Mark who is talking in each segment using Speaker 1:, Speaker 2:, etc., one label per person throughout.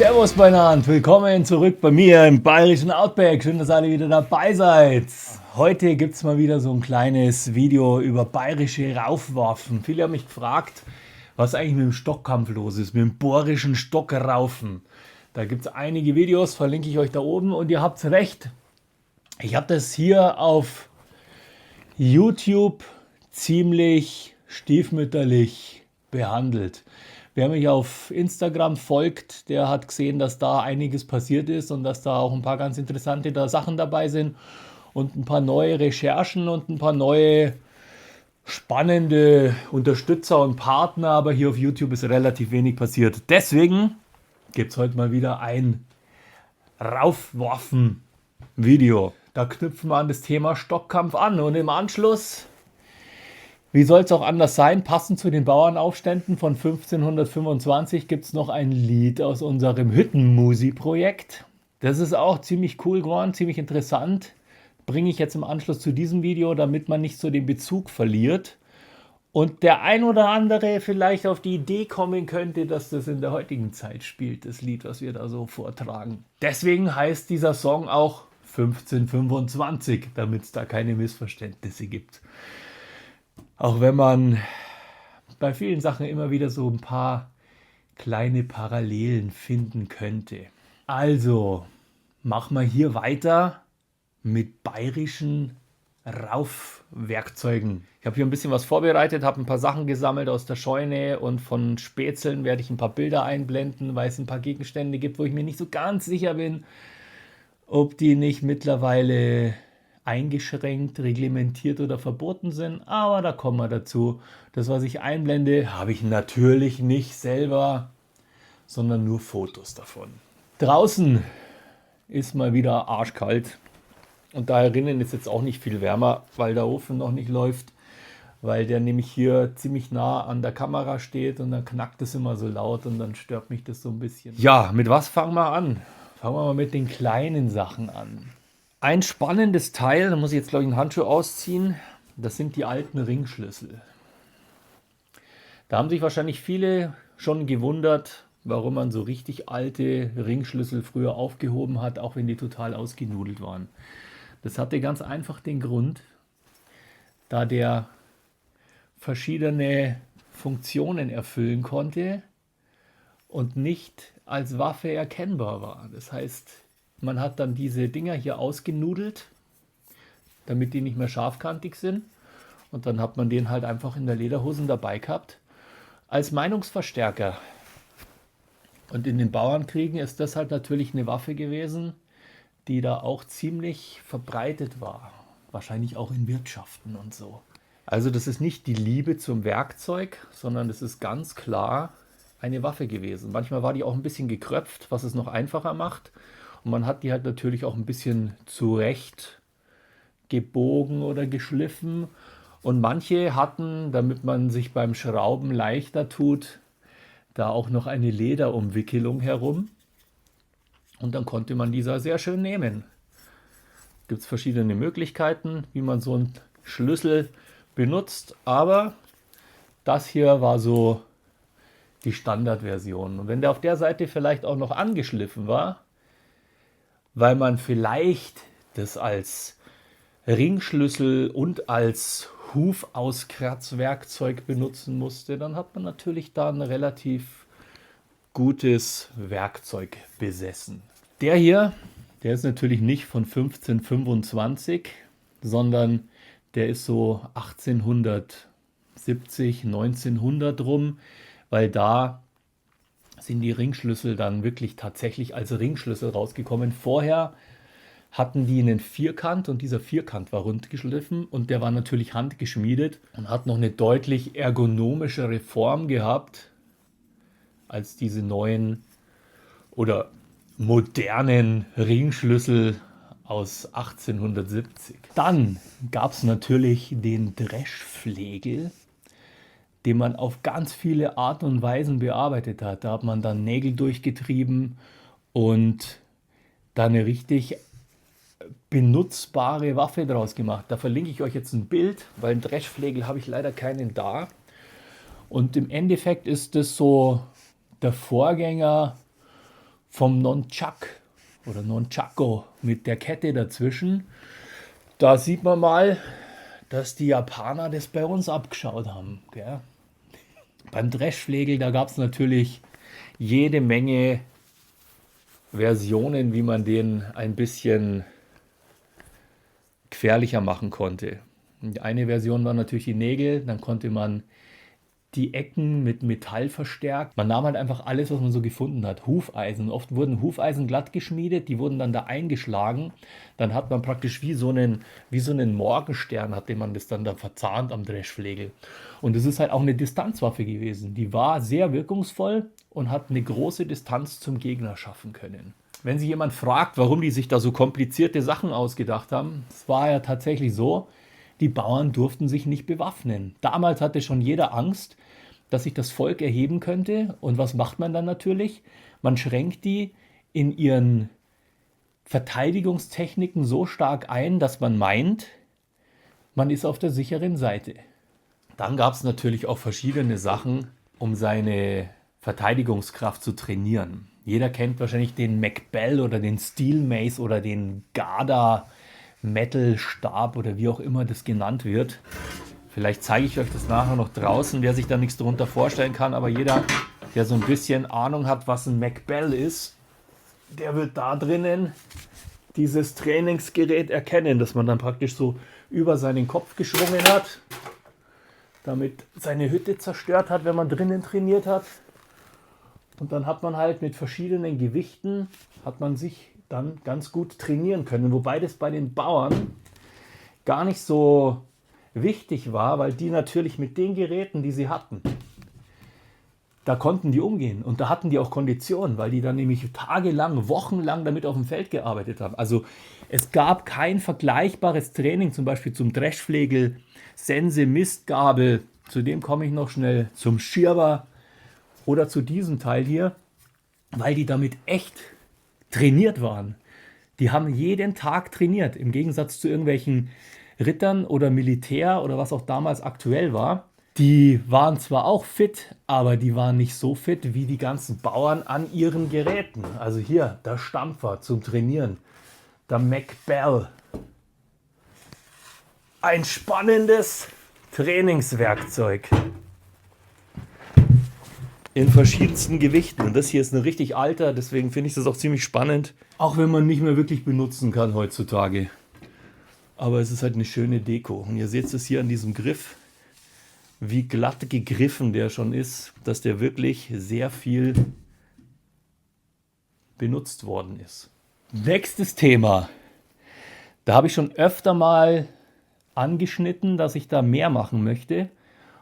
Speaker 1: Servus beieinander, willkommen zurück bei mir im bayerischen Outback. Schön, dass ihr alle wieder dabei seid. Heute gibt es mal wieder so ein kleines Video über bayerische Raufwaffen. Viele haben mich gefragt, was eigentlich mit dem Stockkampf los ist, mit dem bohrischen Stockraufen. Da gibt es einige Videos, verlinke ich euch da oben und ihr habt recht. Ich habe das hier auf YouTube ziemlich stiefmütterlich behandelt. Wer mich auf Instagram folgt, der hat gesehen, dass da einiges passiert ist und dass da auch ein paar ganz interessante Sachen dabei sind und ein paar neue Recherchen und ein paar neue spannende Unterstützer und Partner, aber hier auf YouTube ist relativ wenig passiert. Deswegen gibt es heute mal wieder ein Raufwaffen-Video. Da knüpfen wir an das Thema Stockkampf an und im Anschluss, wie soll es auch anders sein, passend zu den Bauernaufständen von 1525 gibt es noch ein Lied aus unserem Hüttenmusi-Projekt. Das ist auch ziemlich cool geworden, ziemlich interessant. Bringe ich jetzt im Anschluss zu diesem Video, damit man nicht so den Bezug verliert. Und der ein oder andere vielleicht auf die Idee kommen könnte, dass das in der heutigen Zeit spielt, das Lied, was wir da so vortragen. Deswegen heißt dieser Song auch 1525, damit es da keine Missverständnisse gibt. Auch wenn man bei vielen Sachen immer wieder so ein paar kleine Parallelen finden könnte. Also, machen wir hier weiter mit bayerischen Raufwerkzeugen. Ich habe hier ein bisschen was vorbereitet, habe ein paar Sachen gesammelt aus der Scheune und von Spätzeln werde ich ein paar Bilder einblenden, weil es ein paar Gegenstände gibt, wo ich mir nicht so ganz sicher bin, ob die nicht mittlerweile eingeschränkt, reglementiert oder verboten sind, aber da kommen wir dazu. Das, was ich einblende, habe ich natürlich nicht selber, sondern nur Fotos davon. Draußen ist mal wieder arschkalt und da drinnen ist jetzt auch nicht viel wärmer, weil der Ofen noch nicht läuft, weil der nämlich hier ziemlich nah an der Kamera steht und dann knackt es immer so laut und dann stört mich das so ein bisschen. Ja, mit was fangen wir an? Fangen wir mal mit den kleinen Sachen an. Ein spannendes Teil, da muss ich jetzt glaube ich einen Handschuh ausziehen, das sind die alten Ringschlüssel. Da haben sich wahrscheinlich viele schon gewundert, warum man so richtig alte Ringschlüssel früher aufgehoben hat, auch wenn die total ausgenudelt waren. Das hatte ganz einfach den Grund, da der verschiedene Funktionen erfüllen konnte und nicht als Waffe erkennbar war. Das heißt, man hat dann diese Dinger hier ausgenudelt, damit die nicht mehr scharfkantig sind. Und dann hat man den halt einfach in der Lederhosen dabei gehabt, als Meinungsverstärker. Und in den Bauernkriegen ist das halt natürlich eine Waffe gewesen, die da auch ziemlich verbreitet war. Wahrscheinlich auch in Wirtschaften und so. Also das ist nicht die Liebe zum Werkzeug, sondern das ist ganz klar eine Waffe gewesen. Manchmal war die auch ein bisschen gekröpft, was es noch einfacher macht. Und man hat die halt natürlich auch ein bisschen zurecht gebogen oder geschliffen. Und manche hatten, damit man sich beim Schrauben leichter tut, da auch noch eine Lederumwickelung herum. Und dann konnte man dieser sehr schön nehmen. Gibt es verschiedene Möglichkeiten, wie man so einen Schlüssel benutzt. Aber das hier war so die Standardversion. Und wenn der auf der Seite vielleicht auch noch angeschliffen war, weil man vielleicht das als Ringschlüssel und als Hufauskratzwerkzeug benutzen musste, dann hat man natürlich da ein relativ gutes Werkzeug besessen. Der hier, der ist natürlich nicht von 1525, sondern der ist so 1870, 1900 rum, weil da sind die Ringschlüssel dann wirklich tatsächlich als Ringschlüssel rausgekommen. Vorher hatten die einen Vierkant und dieser Vierkant war rund geschliffen und der war natürlich handgeschmiedet und hat noch eine deutlich ergonomischere Form gehabt als diese neuen oder modernen Ringschlüssel aus 1870. Dann gab es natürlich den Dreschflegel, den man auf ganz viele Arten und Weisen bearbeitet hat. Da hat man dann Nägel durchgetrieben und da eine richtig benutzbare Waffe draus gemacht. Da verlinke ich euch jetzt ein Bild, weil einen Dreschflegel habe ich leider keinen da. Und im Endeffekt ist das so der Vorgänger vom Nunchuck oder Nunchako mit der Kette dazwischen. Da sieht man mal, dass die Japaner das bei uns abgeschaut haben. Gell? Beim Dreschflegel, da gab es natürlich jede Menge Versionen, wie man den ein bisschen gefährlicher machen konnte. Die eine Version war natürlich die Nägel, dann konnte man die Ecken mit Metall verstärkt. Man nahm halt einfach alles, was man so gefunden hat. Hufeisen. Oft wurden Hufeisen glatt geschmiedet, die wurden dann da eingeschlagen. Dann hat man praktisch wie so einen Morgenstern, hatte man das dann da verzahnt am Dreschflegel. Und es ist halt auch eine Distanzwaffe gewesen. Die war sehr wirkungsvoll und hat eine große Distanz zum Gegner schaffen können. Wenn sich jemand fragt, warum die sich da so komplizierte Sachen ausgedacht haben, es war ja tatsächlich so, die Bauern durften sich nicht bewaffnen. Damals hatte schon jeder Angst, dass sich das Volk erheben könnte. Und was macht man dann natürlich? Man schränkt die in ihren Verteidigungstechniken so stark ein, dass man meint, man ist auf der sicheren Seite. Dann gab es natürlich auch verschiedene Sachen, um seine Verteidigungskraft zu trainieren. Jeder kennt wahrscheinlich den McBell oder den Steel Mace oder den Garda Metal Stab oder wie auch immer das genannt wird. Vielleicht zeige ich euch das nachher noch draußen, wer sich da nichts darunter vorstellen kann, aber jeder, der so ein bisschen Ahnung hat, was ein McBell ist, der wird da drinnen dieses Trainingsgerät erkennen, das man dann praktisch so über seinen Kopf geschwungen hat, damit seine Hütte zerstört hat, wenn man drinnen trainiert hat. Und dann hat man halt mit verschiedenen Gewichten, hat man sich dann ganz gut trainieren können. Wobei das bei den Bauern gar nicht so wichtig war, weil die natürlich mit den Geräten, die sie hatten, da konnten die umgehen. Und da hatten die auch Konditionen, weil die dann nämlich tagelang, wochenlang damit auf dem Feld gearbeitet haben. Also es gab kein vergleichbares Training, zum Beispiel zum Dreschflegel, Sense, Mistgabel, zu dem komme ich noch schnell, zum Schirber oder zu diesem Teil hier, weil die damit echt trainiert waren. Die haben jeden Tag trainiert, im Gegensatz zu irgendwelchen Rittern oder Militär oder was auch damals aktuell war. Die waren zwar auch fit, aber die waren nicht so fit wie die ganzen Bauern an ihren Geräten. Also hier, der Stampfer zum Trainieren, der McBell. Ein spannendes Trainingswerkzeug. In verschiedensten Gewichten. Und das hier ist ein richtig alter, deswegen finde ich das auch ziemlich spannend. Auch wenn man nicht mehr wirklich benutzen kann heutzutage. Aber es ist halt eine schöne Deko. Und ihr seht es hier an diesem Griff, wie glatt gegriffen der schon ist, dass der wirklich sehr viel benutzt worden ist. Nächstes Thema. Da habe ich schon öfter mal angeschnitten, dass ich da mehr machen möchte.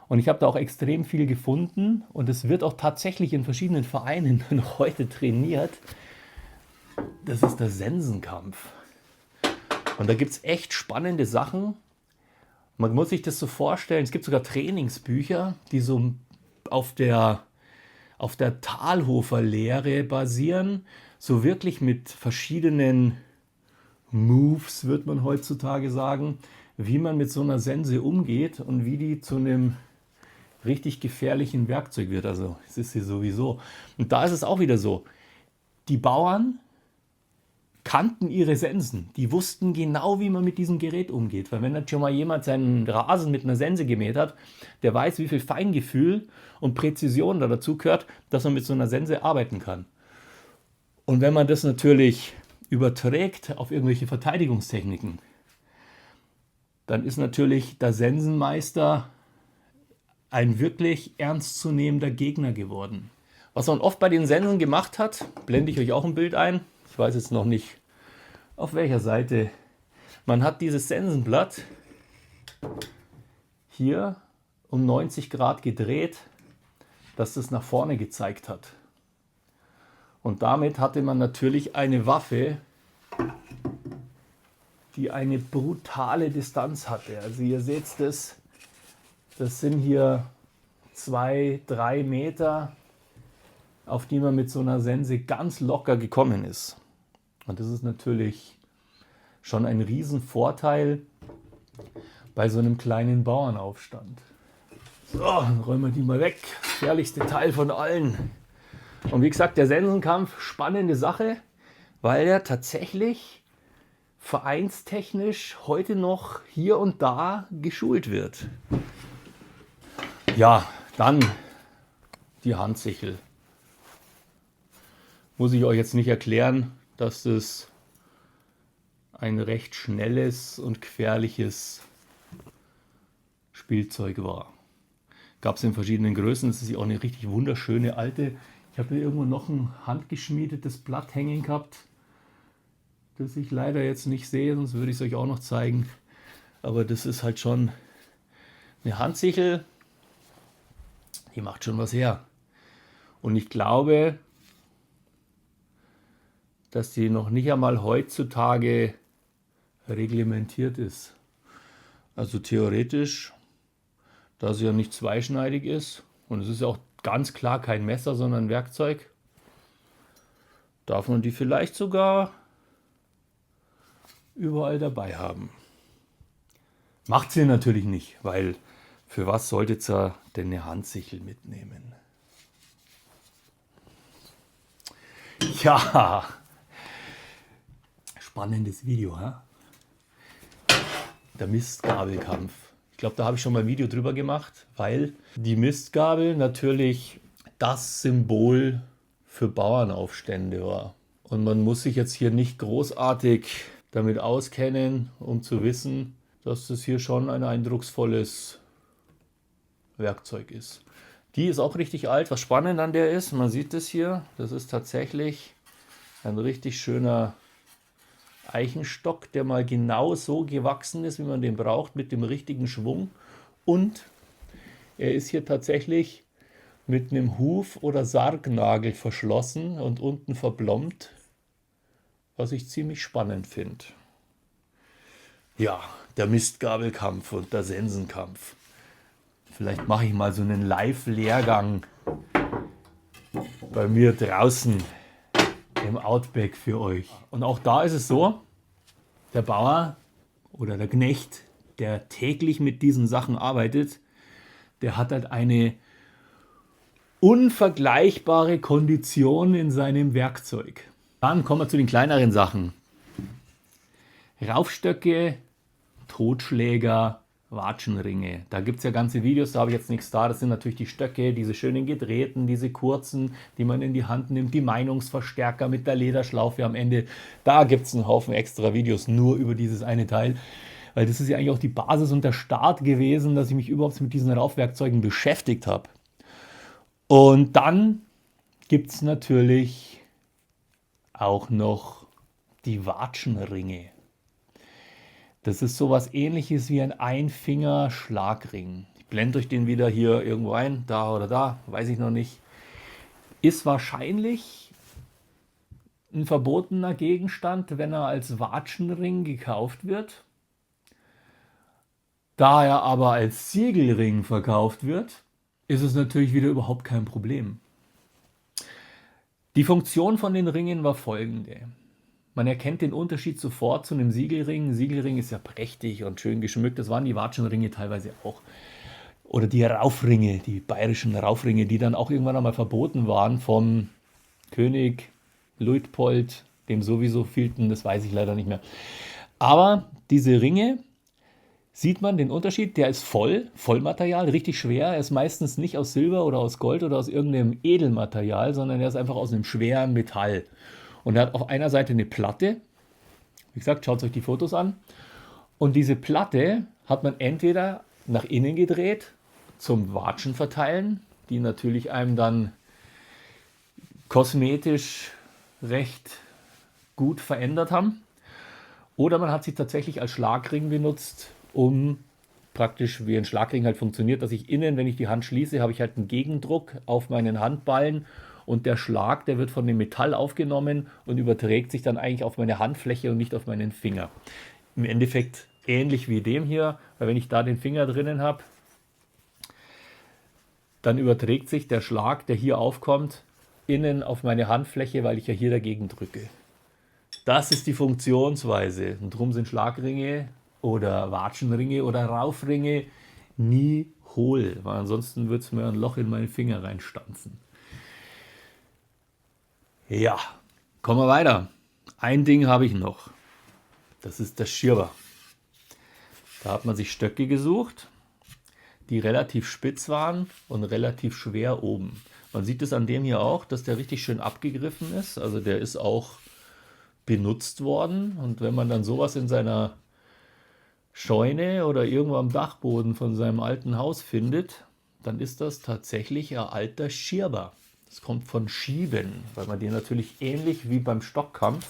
Speaker 1: Und ich habe da auch extrem viel gefunden und es wird auch tatsächlich in verschiedenen Vereinen noch heute trainiert. Das ist der Sensenkampf. Und da gibt es echt spannende Sachen. Man muss sich das so vorstellen, es gibt sogar Trainingsbücher, die so auf der Talhofer-Lehre basieren. So wirklich mit verschiedenen Moves, wird man heutzutage sagen, wie man mit so einer Sense umgeht und wie die zu einem richtig gefährlichen Werkzeug wird. Also es ist sie sowieso. Und da ist es auch wieder so. Die Bauern kannten ihre Sensen. Die wussten genau, wie man mit diesem Gerät umgeht. Weil wenn dann schon mal jemand seinen Rasen mit einer Sense gemäht hat, der weiß, wie viel Feingefühl und Präzision da dazu gehört, dass man mit so einer Sense arbeiten kann. Und wenn man das natürlich überträgt auf irgendwelche Verteidigungstechniken, dann ist natürlich der Sensenmeister ein wirklich ernstzunehmender Gegner geworden. Was man oft bei den Sensen gemacht hat, blende ich euch auch ein Bild ein. Ich weiß jetzt noch nicht, auf welcher Seite. Man hat dieses Sensenblatt hier um 90 Grad gedreht, dass es nach vorne gezeigt hat. Und damit hatte man natürlich eine Waffe, die eine brutale Distanz hatte. Also ihr seht das sind hier 2-3 Meter, auf die man mit so einer Sense ganz locker gekommen ist. Und das ist natürlich schon ein Riesenvorteil bei so einem kleinen Bauernaufstand. So, dann räumen wir die mal weg. Das gefährlichste Teil von allen. Und wie gesagt, der Sensenkampf, spannende Sache, weil er tatsächlich vereinstechnisch heute noch hier und da geschult wird. Ja, dann die Handsichel. Muss ich euch jetzt nicht erklären, dass das ein recht schnelles und gefährliches Spielzeug war. Gab es in verschiedenen Größen. Das ist ja auch eine richtig wunderschöne alte. Ich habe hier irgendwo noch ein handgeschmiedetes Blatt hängen gehabt, das ich leider jetzt nicht sehe, sonst würde ich es euch auch noch zeigen. Aber das ist halt schon eine Handsichel, die macht schon was her. Und ich glaube, dass die noch nicht einmal heutzutage reglementiert ist. Also theoretisch, da sie ja nicht zweischneidig ist und es ist ja auch ganz klar kein Messer, sondern ein Werkzeug, darf man die vielleicht sogar überall dabei haben. Macht sie natürlich nicht, weil für was solltet ihr denn eine Handsichel mitnehmen? Ja, spannendes Video, hä? Der Mistgabelkampf. Ich glaube, da habe ich schon mal ein Video drüber gemacht, weil die Mistgabel natürlich das Symbol für Bauernaufstände war. Und man muss sich jetzt hier nicht großartig damit auskennen, um zu wissen, dass das hier schon ein eindrucksvolles Werkzeug ist. Die ist auch richtig alt. Was spannend an der ist, man sieht das hier, das ist tatsächlich ein richtig schöner Eichenstock, der mal genau so gewachsen ist, wie man den braucht, mit dem richtigen Schwung. Und er ist hier tatsächlich mit einem Huf- oder Sargnagel verschlossen und unten verblombt, was ich ziemlich spannend finde. Ja, der Mistgabelkampf und der Sensenkampf. Vielleicht mache ich mal so einen Live-Lehrgang bei mir draußen im Outback für euch. Und auch da ist es so, der Bauer oder der Knecht, der täglich mit diesen Sachen arbeitet, der hat halt eine unvergleichbare Kondition in seinem Werkzeug. Dann kommen wir zu den kleineren Sachen. Raufstöcke, Totschläger, Watschenringe. Da gibt es ja ganze Videos, da habe ich jetzt nichts da. Das sind natürlich die Stöcke, diese schönen gedrehten, diese kurzen, die man in die Hand nimmt, die Meinungsverstärker mit der Lederschlaufe am Ende. Da gibt es einen Haufen extra Videos nur über dieses eine Teil. Weil das ist ja eigentlich auch die Basis und der Start gewesen, dass ich mich überhaupt mit diesen Raufwerkzeugen beschäftigt habe. Und dann gibt es natürlich auch noch die Watschenringe. Das ist sowas Ähnliches wie ein Einfinger-Schlagring. Ich blende euch den wieder hier irgendwo ein, da oder da, weiß ich noch nicht. Ist wahrscheinlich ein verbotener Gegenstand, wenn er als Watschenring gekauft wird. Da er aber als Siegelring verkauft wird, ist es natürlich wieder überhaupt kein Problem. Die Funktion von den Ringen war folgende. Man erkennt den Unterschied sofort zu einem Siegelring. Ein Siegelring ist ja prächtig und schön geschmückt. Das waren die Watschenringe teilweise auch. Oder die Raufringe, die bayerischen Raufringe, die dann auch irgendwann einmal verboten waren vom König Luitpold, dem sowieso fehlten, das weiß ich leider nicht mehr. Aber diese Ringe, sieht man den Unterschied, der ist Vollmaterial, richtig schwer. Er ist meistens nicht aus Silber oder aus Gold oder aus irgendeinem Edelmaterial, sondern er ist einfach aus einem schweren Metall. Und er hat auf einer Seite eine Platte. Wie gesagt, schaut euch die Fotos an. Und diese Platte hat man entweder nach innen gedreht zum Watschen verteilen, die natürlich einem dann kosmetisch recht gut verändert haben. Oder man hat sie tatsächlich als Schlagring benutzt, um praktisch wie ein Schlagring halt funktioniert, dass ich innen, wenn ich die Hand schließe, habe ich halt einen Gegendruck auf meinen Handballen und der Schlag, der wird von dem Metall aufgenommen und überträgt sich dann eigentlich auf meine Handfläche und nicht auf meinen Finger. Im Endeffekt ähnlich wie dem hier, weil wenn ich da den Finger drinnen habe, dann überträgt sich der Schlag, der hier aufkommt, innen auf meine Handfläche, weil ich ja hier dagegen drücke. Das ist die Funktionsweise und darum sind Schlagringe oder Watschenringe oder Raufringe nie hohl, weil ansonsten würde es mir ein Loch in meinen Finger reinstanzen. Ja, kommen wir weiter. Ein Ding habe ich noch. Das ist der Schirber. Da hat man sich Stöcke gesucht, die relativ spitz waren und relativ schwer oben. Man sieht es an dem hier auch, dass der richtig schön abgegriffen ist. Also der ist auch benutzt worden. Und wenn man dann sowas in seiner Scheune oder irgendwo am Dachboden von seinem alten Haus findet, dann ist das tatsächlich ein alter Schirber. Das kommt von Schieben, weil man den natürlich ähnlich wie beim Stockkampf,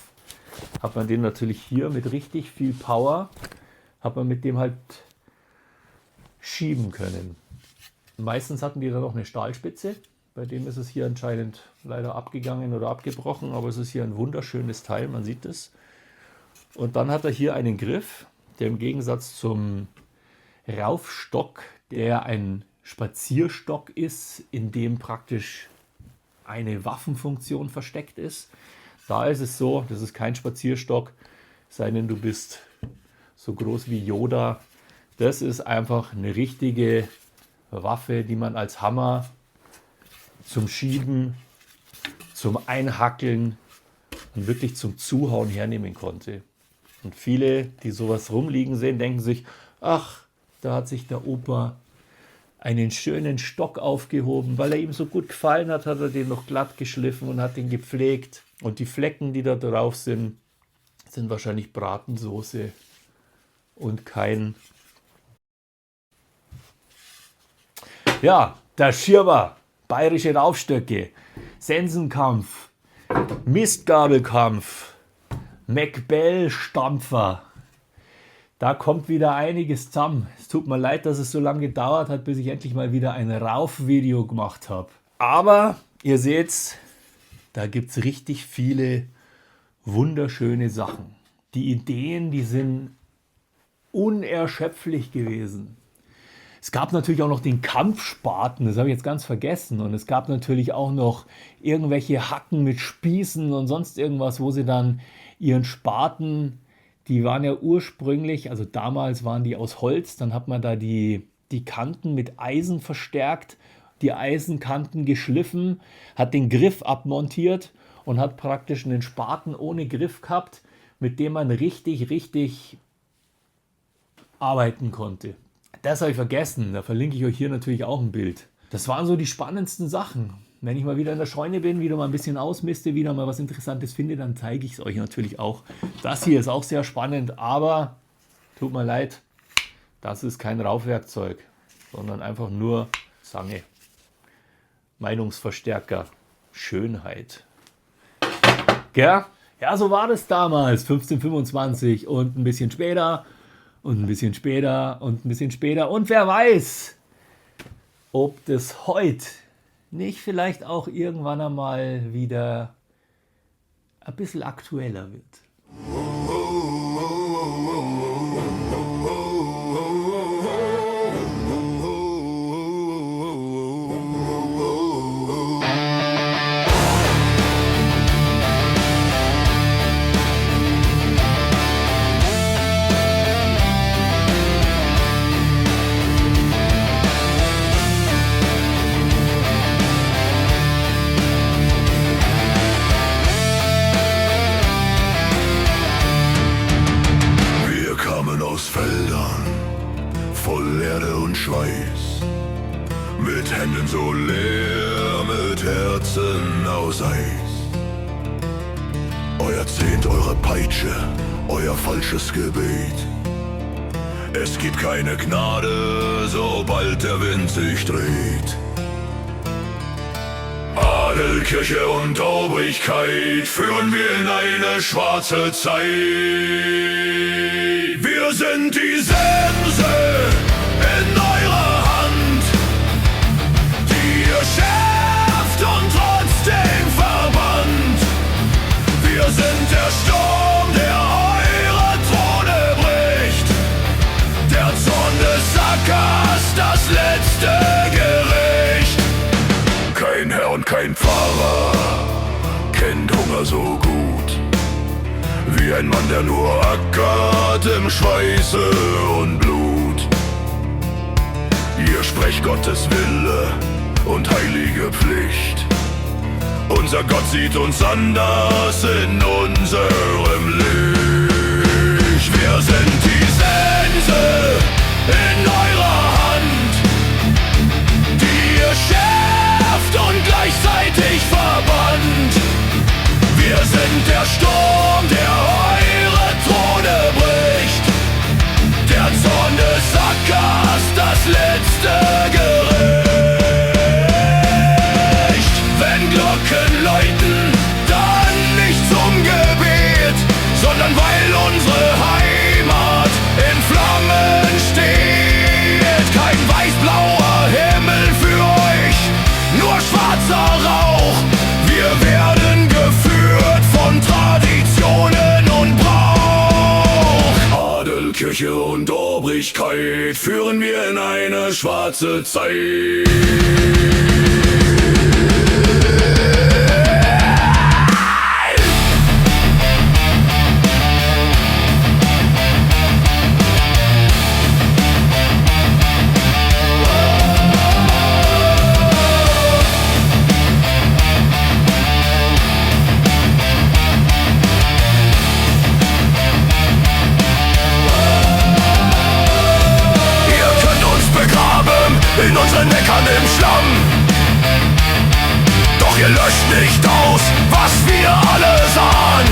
Speaker 1: hat man den natürlich hier mit richtig viel Power, hat man mit dem halt schieben können. Meistens hatten die dann noch eine Stahlspitze, bei dem ist es hier anscheinend leider abgegangen oder abgebrochen, aber es ist hier ein wunderschönes Teil, man sieht es. Und dann hat er hier einen Griff, der im Gegensatz zum Raufstock, der ein Spazierstock ist, in dem praktisch eine Waffenfunktion versteckt ist. Da ist es so, das ist kein Spazierstock, sei denn du bist so groß wie Yoda. Das ist einfach eine richtige Waffe, die man als Hammer zum Schieben, zum Einhackeln und wirklich zum Zuhauen hernehmen konnte. Und viele, die sowas rumliegen sehen, denken sich, ach, da hat sich der Opa einen schönen Stock aufgehoben. Weil er ihm so gut gefallen hat, hat er den noch glatt geschliffen und hat den gepflegt. Und die Flecken, die da drauf sind, sind wahrscheinlich Bratensoße und kein... Ja, der Schirber, bayerische Raufstöcke, Sensenkampf, Mistgabelkampf, McBell-Stampfer. Da kommt wieder einiges zusammen. Es tut mir leid, dass es so lange gedauert hat, bis ich endlich mal wieder ein Raufvideo gemacht habe. Aber ihr seht's, da gibt es richtig viele wunderschöne Sachen. Die Ideen, die sind unerschöpflich gewesen. Es gab natürlich auch noch den Kampfspaten, das habe ich jetzt ganz vergessen. Und es gab natürlich auch noch irgendwelche Hacken mit Spießen und sonst irgendwas, wo sie dann ihren Spaten, die waren ja ursprünglich, also damals waren die aus Holz, dann hat man da die Kanten mit Eisen verstärkt, die Eisenkanten geschliffen, hat den Griff abmontiert und hat praktisch einen Spaten ohne Griff gehabt, mit dem man richtig arbeiten konnte. Das habe ich vergessen, da verlinke ich euch hier natürlich auch ein Bild. Das waren so die spannendsten Sachen. Wenn ich mal wieder in der Scheune bin, wieder mal ein bisschen ausmiste, wieder mal was Interessantes finde, dann zeige ich es euch natürlich auch. Das hier ist auch sehr spannend, aber tut mir leid, das ist kein Raufwerkzeug, sondern einfach nur Zange. Meinungsverstärker, Schönheit. Gell? Ja, so war das damals, 1525 und ein bisschen später und ein bisschen später und ein bisschen später. Und wer weiß, ob das heute nicht vielleicht auch irgendwann einmal wieder ein bisschen aktueller wird.
Speaker 2: Voll Erde und Schweiß, mit Händen so leer, mit Herzen aus Eis. Euer Zehnt, eure Peitsche, euer falsches Gebet. Es gibt keine Gnade, sobald der Wind sich dreht. Adel, Kirche und Obrigkeit führen wir in eine schwarze Zeit. Wir sind die Sense in eurer Hand, die ihr schärft und trotzdem verbannt. Wir sind der Sturm, der eure Throne bricht, der Zorn des Ackers, das letzte Gericht. Kein Herr und kein Pfarrer kennt Hunger so gut wie ein Mann, der nur ackert im Schweiße und Blut. Ihr sprecht Gottes Wille und heilige Pflicht Unser Gott sieht uns anders in unserem Licht. Wir sind die Sense in eurer Hand, die ihr schärft und gleichzeitig verbannt. Wir sind der Sturm, der eure Throne bricht, der Zorn des Ackers, das letzte Gericht. Wenn Glocken läuten, dann nicht zum Gebet, sondern weil unsere Heimat in Flammen steht. Kein weiß-blauer Himmel für euch, nur schwarzer Rauch. Wir werden geführt von Traditionen und Brauch. Adel, Kirche und Obrigkeit führen wir in eine schwarze Zeit. In unseren Neckern im Schlamm, doch ihr löscht nicht aus, was wir alle sahen.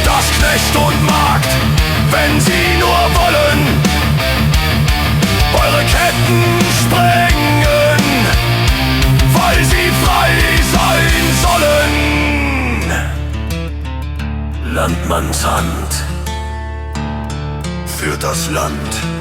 Speaker 2: Dass Knecht und Magd, wenn sie nur wollen, eure Ketten sprengen, weil sie frei sein sollen. Landmannshand für das Land.